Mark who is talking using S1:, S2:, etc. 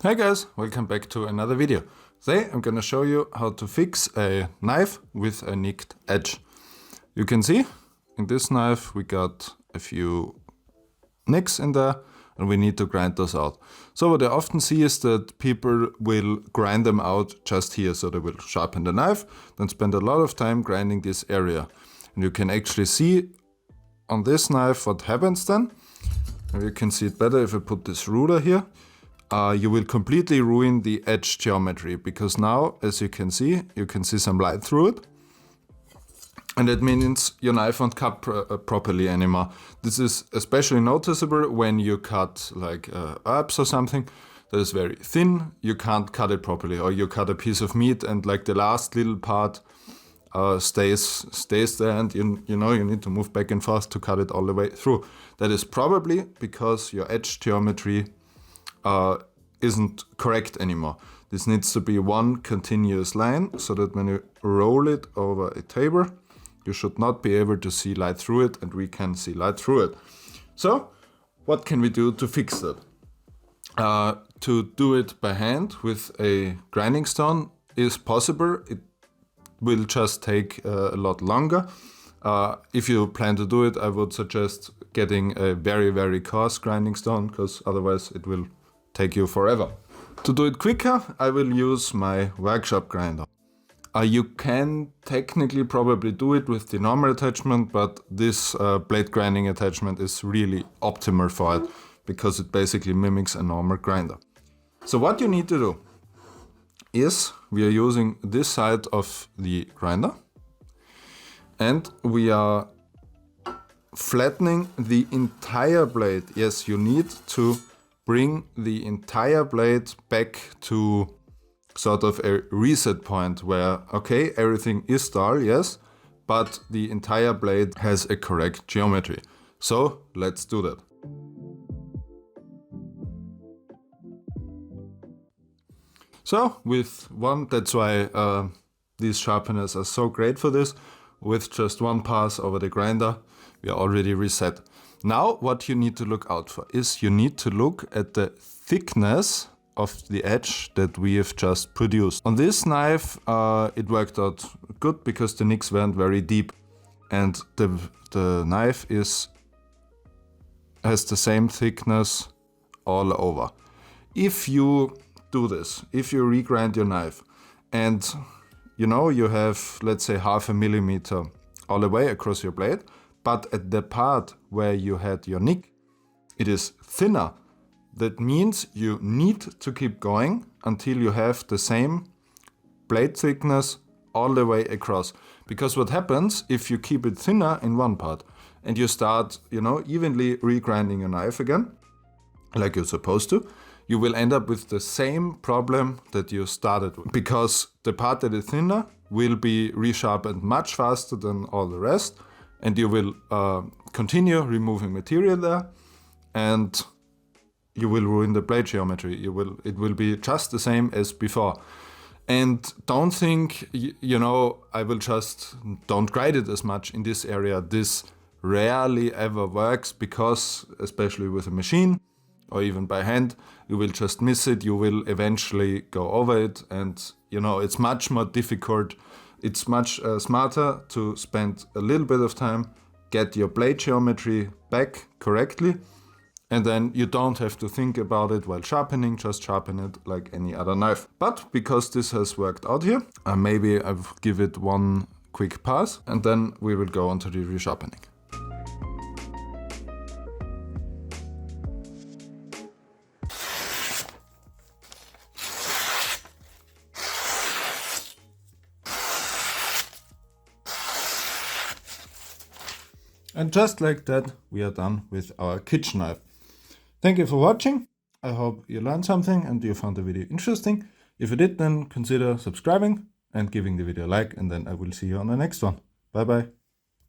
S1: Hey guys, welcome back to another video. Today I'm gonna show you how to fix a knife with a nicked edge. You can see in this knife we got a few nicks in there and we need to grind those out. So what I often see is that people will grind them out just here. So they will sharpen the knife, then spend a lot of time grinding this area. And you can actually see on this knife what happens then. And you can see it better if I put this ruler here. You will completely ruin the edge geometry because now, as you can see some light through it. And that means your knife won't cut properly anymore. This is especially noticeable when you cut like herbs or something that is very thin. You can't cut it properly, or you cut a piece of meat and like the last little part stays there, and you need to move back and forth to cut it all the way through. That is probably because your edge geometry isn't correct anymore. This needs to be one continuous line so that when you roll it over a table, you should not be able to see light through it, and we can see light through it. So what can we do to fix that? To do it by hand with a grinding stone is possible. It will just take a lot longer. If you plan to do it, I would suggest getting a very, very coarse grinding stone, because otherwise it will take you forever. To do it quicker, I will use my workshop grinder. You can technically probably do it with the normal attachment, but this blade grinding attachment is really optimal for it because it basically mimics a normal grinder. So what you need to do is we are using this side of the grinder and we are flattening the entire blade. Yes, you need to bring the entire blade back to sort of a reset point where, okay, everything is dull, yes, but the entire blade has a correct geometry. So let's do that. So with one, that's why these sharpeners are so great for this. With just one pass over the grinder, we are already reset. Now what you need to look out for is you need to look at the thickness of the edge that we have just produced. On this knife it worked out good because the nicks weren't very deep, and the knife has the same thickness all over. If you do this, if you regrind your knife and you have, let's say, 0.5 millimeter all the way across your blade, but at the part where you had your nick, it is thinner. That means you need to keep going until you have the same blade thickness all the way across. Because what happens if you keep it thinner in one part and you start, evenly regrinding your knife again, like you're supposed to, you will end up with the same problem that you started with. Because the part that is thinner will be resharpened much faster than all the rest, and you will continue removing material there, and you will ruin the blade geometry. It will be just the same as before. And don't think, I will just don't grind it as much in this area. This rarely ever works because, especially with a machine or even by hand, you will just miss it. You will eventually go over it, and it's much more difficult. It's much smarter to spend a little bit of time, get your blade geometry back correctly, and then you don't have to think about it while sharpening, just sharpen it like any other knife. But because this has worked out here, maybe I'll give it one quick pass and then we will go on to the resharpening. And just like that, we are done with our kitchen knife. Thank you for watching. I hope you learned something and you found the video interesting. If you did, then consider subscribing and giving the video a like, and then I will see you on the next one. Bye bye.